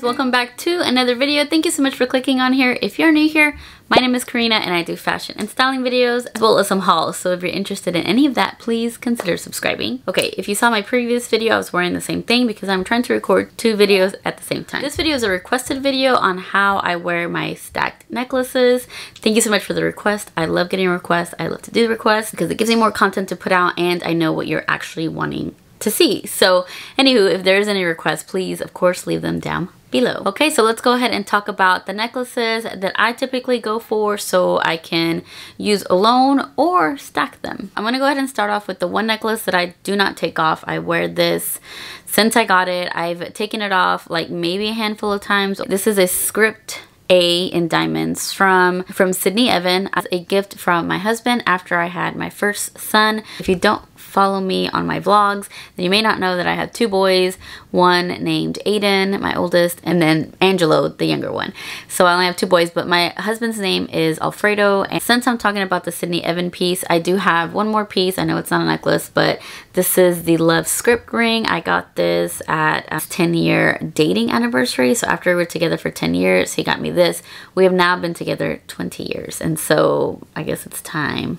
Welcome back to another video. Thank you so much for clicking on here. If you're new here, my name is Karina and I do fashion and styling videos as well as some hauls. So if you're interested in any of that, please consider subscribing. Okay, if you saw my previous video, I was wearing the same thing because I'm trying to record 2 videos at the same time. This video is a requested video on how I wear my stacked necklaces. Thank you so much for the request. I love getting requests. I love to do requests because it gives me more content to put out and I know what you're actually wanting to see. So anywho, if there's any requests, please of course leave them down below. Okay, so let's go ahead and talk about the necklaces that I typically go for so I can use alone or stack them. I'm gonna go ahead and start off with the one necklace that I do not take off. I wear this since I got it. I've taken it off like maybe a handful of times. This is a script A in diamonds from Sydney Evan as a gift from my husband after I had my first son. If you don't follow me on my vlogs, then you may not know that I have 2 boys, one named Aiden, my oldest, and then Angelo, the younger one. So I only have 2 boys, but my husband's name is Alfredo. And since I'm talking about the Sydney Evan piece, I do have one more piece. I know it's not a necklace, but this is the Love Script ring. I got this at a 10-year dating anniversary. So after we were together for 10 years, he got me this. We have now been together 20 years. And so I guess it's time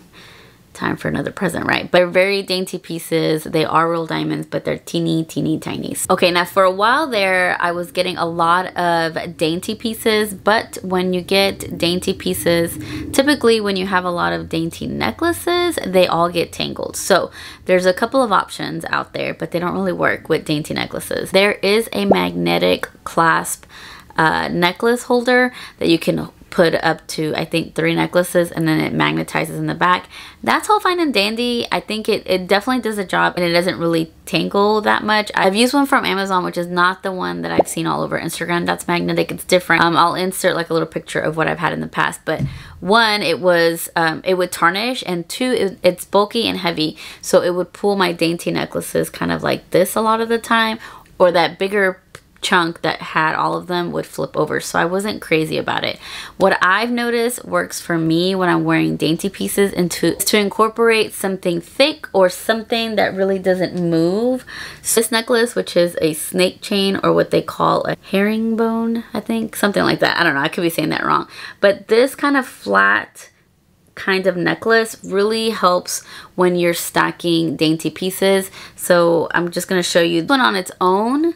for another present, right? But they're very dainty pieces. They are real diamonds, but they're teeny tiny. Okay, now for a while there, I was getting a lot of dainty pieces, but when you get dainty pieces, typically when you have a lot of dainty necklaces, they all get tangled. So there's a couple of options out there, but they don't really work with dainty necklaces. There is a magnetic clasp necklace holder that you can put up to, I think, 3 necklaces, and then it magnetizes in the back. That's all fine and dandy. I think it definitely does a job and it doesn't really tangle that much. I've used one from Amazon, which is not the one that I've seen all over Instagram. That's magnetic. It's different. I'll insert like a little picture of what I've had in the past, but 1, it would tarnish, and 2, it's bulky and heavy, so it would pull my dainty necklaces kind of like this a lot of the time, or that bigger chunk that had all of them would flip over. So I wasn't crazy about it. What I've noticed works for me when I'm wearing dainty pieces is to incorporate something thick or something that really doesn't move. So this necklace, which is a snake chain, or what they call a herringbone, I think, something like that. I don't know, I could be saying that wrong, but this kind of flat kind of necklace really helps when you're stacking dainty pieces. So I'm just going to show you. This one on its own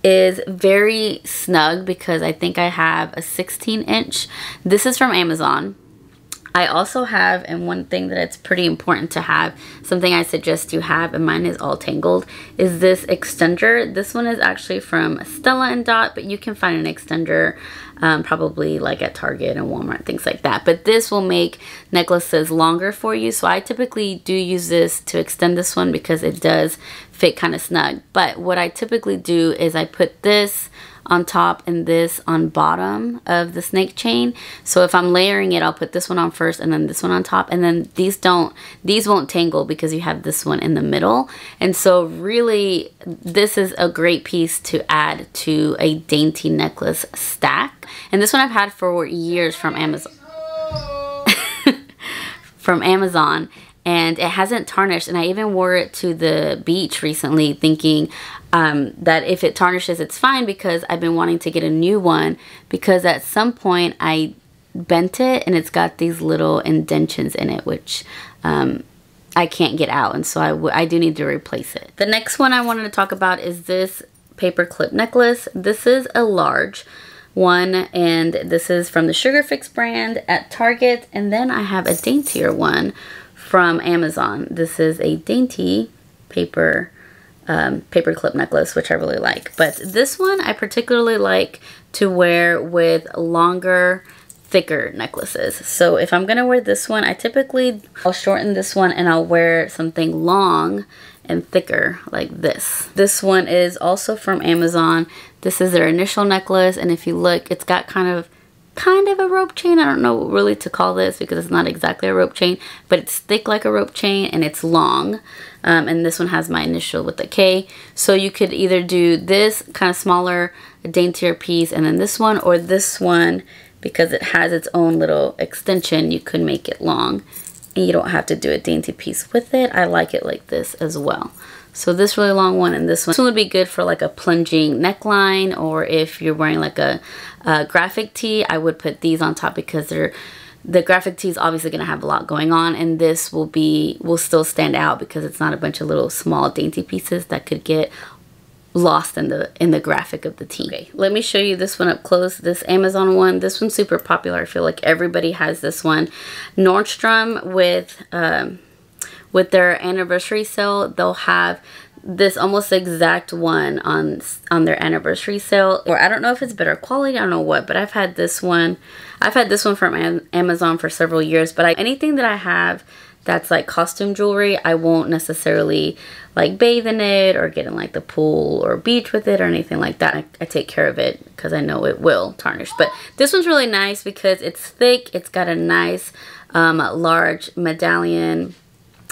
is very snug because I think I have a 16-inch. This is from Amazon. I also have, and one thing that it's pretty important to have, something I suggest you have, and mine is all tangled, is this extender. This one is actually from Stella & Dot, but you can find an extender probably like at Target and Walmart, things like that. But this will make necklaces longer for you. So I typically do use this to extend this one because it does fit kind of snug. But what I typically do is I put this on top and this on bottom of the snake chain. So if I'm layering it, I'll put this one on first and then this one on top, and then these won't tangle because you have this one in the middle. And so really this is a great piece to add to a dainty necklace stack. And this one I've had for years from Amazon. From Amazon, and it hasn't tarnished, and I even wore it to the beach recently thinking that if it tarnishes it's fine, because I've been wanting to get a new one because at some point I bent it and it's got these little indentions in it which I can't get out, and so I do need to replace it. The next one I wanted to talk about is this paper clip necklace. This is a large one, and this is from the Sugar Fix brand at Target, and then I have a daintier one from Amazon. This is a dainty paper clip necklace, which I really like. But this one I particularly like to wear with longer, thicker necklaces. So if I'm gonna wear this one, I'll shorten this one and I'll wear something long and thicker like this. This one is also from Amazon. This is their initial necklace, and if you look, it's got kind of a rope chain. I don't know really to call this because it's not exactly a rope chain, but it's thick like a rope chain and it's long. And this one has my initial with the K. So you could either do this kind of smaller, daintier piece and then this one, or this one because it has its own little extension. You could make it long and you don't have to do a dainty piece with it. I like it like this as well. So this really long one and this one would be good for like a plunging neckline, or if you're wearing like a graphic tee, I would put these on top because the graphic tee is obviously going to have a lot going on, and this will still stand out because it's not a bunch of little small dainty pieces that could get lost in the graphic of the tee. Okay, let me show you this one up close. This Amazon one, this one's super popular. I feel like everybody has this one. Nordstrom with their anniversary sale, they'll have this almost exact one on their anniversary sale. Or I don't know if it's better quality, I don't know what, but I've had this one from Amazon for several years. But anything that I have that's like costume jewelry, I won't necessarily like bathe in it or get in like the pool or beach with it or anything like that. I take care of it because I know it will tarnish. But this one's really nice because it's thick. It's got a nice large medallion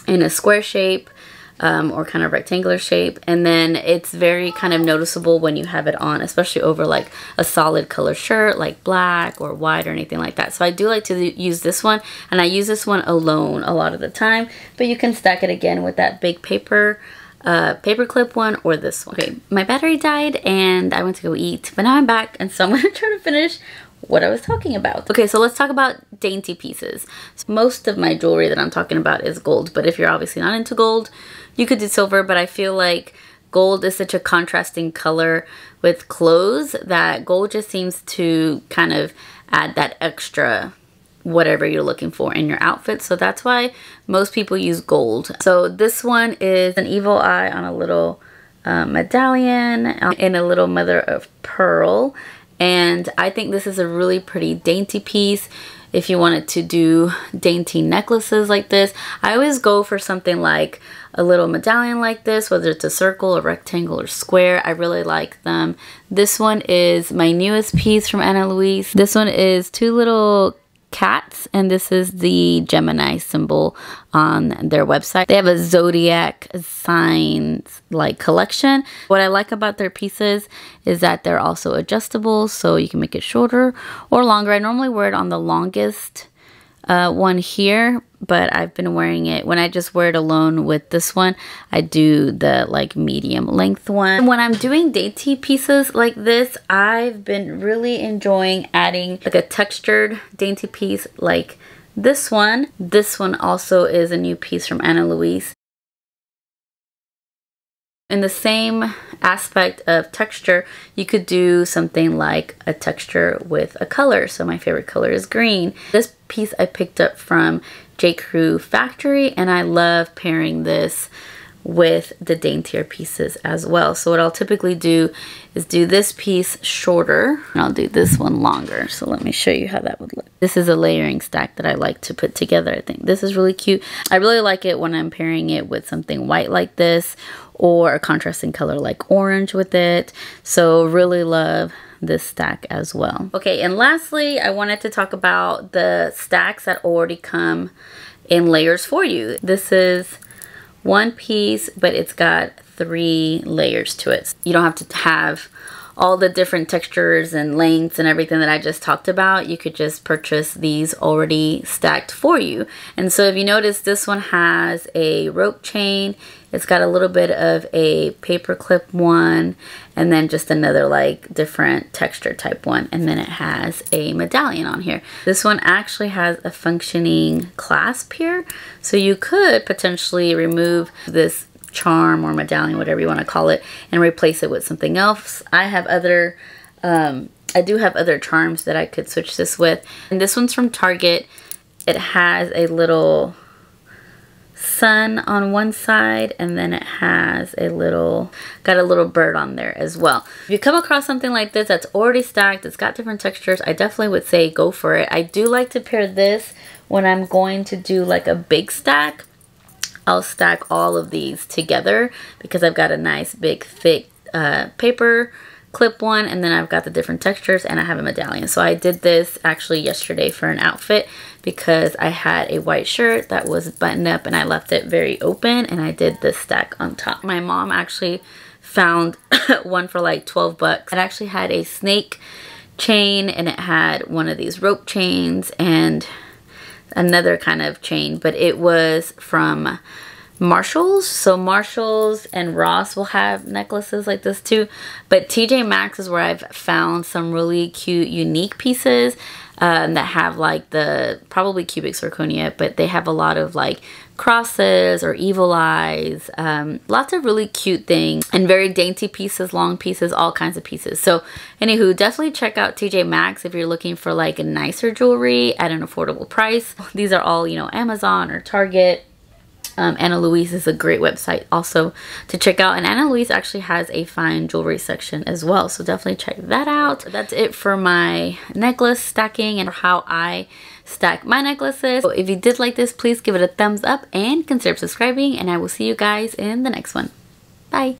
in a square shape or kind of rectangular shape, and then it's very kind of noticeable when you have it on, especially over like a solid color shirt like black or white or anything like that. So I do like to use this one, and I use this one alone a lot of the time, but you can stack it again with that big paper clip one or this one. Okay, my battery died and I went to go eat, but now I'm back, and so I'm gonna try to finish what I was talking about. Okay, so let's talk about dainty pieces. So most of my jewelry that I'm talking about is gold, but if you're obviously not into gold, you could do silver, but I feel like gold is such a contrasting color with clothes that gold just seems to kind of add that extra whatever you're looking for in your outfit. So that's why most people use gold. So this one is an evil eye on a little medallion in a little mother of pearl. And I think this is a really pretty dainty piece. If you wanted to do dainty necklaces like this, I always go for something like a little medallion like this, whether it's a circle, a rectangle, or square. I really like them. This one is my newest piece from Ana Luisa. This one is two little cats, and this is the Gemini symbol on their website. They have a zodiac signs like collection. What I like about their pieces is that they're also adjustable, so you can make it shorter or longer. I normally wear it on the longest one here, but I've been wearing it when I just wear it alone with this one. I do the like medium length one. When I'm doing dainty pieces like this, I've been really enjoying adding like a textured dainty piece like this one. This one also is a new piece from Ana Luisa. In the same aspect of texture, you could do something like a texture with a color. So my favorite color is green. This piece I picked up from J. Crew Factory, and I love pairing this with the daintier pieces as well. So what I'll typically do is do this piece shorter, and I'll do this one longer. So let me show you how that would look. This is a layering stack that I like to put together. I think this is really cute. I really like it when I'm pairing it with something white like this, or a contrasting color like orange with it. So really love this stack as well. Okay, and lastly, I wanted to talk about the stacks that already come in layers for you. This is one piece, but it's got 3 layers to it. You don't have to have all the different textures and lengths and everything that I just talked about. You could just purchase these already stacked for you. And so if you notice, this one has a rope chain. It's got a little bit of a paper clip one, and then just another like different texture type one. And then it has a medallion on here. This one actually has a functioning clasp here. So you could potentially remove this charm or medallion, whatever you want to call it, and replace it with something else. I do have other charms that I could switch this with. And this one's from Target. It has a little sun on one side, and then it has got a little bird on there as well. If you come across something like this that's already stacked, it's got different textures, I definitely would say go for it. I do like to pair this when I'm going to do like a big stack. I'll stack all of these together because I've got a nice big thick paper clip one, and then I've got the different textures, and I have a medallion. So I did this actually yesterday for an outfit because I had a white shirt that was buttoned up and I left it very open, and I did this stack on top. My mom actually found one for like 12 bucks. It actually had a snake chain, and it had one of these rope chains and another kind of chain, but it was from Marshalls. So Marshalls and Ross will have necklaces like this too, but TJ Maxx is where I've found some really cute unique pieces that have like the probably cubic zirconia, but they have a lot of like crosses or evil eyes, lots of really cute things, and very dainty pieces, long pieces, all kinds of pieces. So anywho, definitely check out TJ Maxx if you're looking for like a nicer jewelry at an affordable price. These are all, you know, Amazon or Target. Ana Luisa is a great website also to check out, and Ana Luisa actually has a fine jewelry section as well, so definitely check that out. That's it for my necklace stacking and how I stack my necklaces. So if you did like this, please give it a thumbs up and consider subscribing, and I will see you guys in the next one. Bye.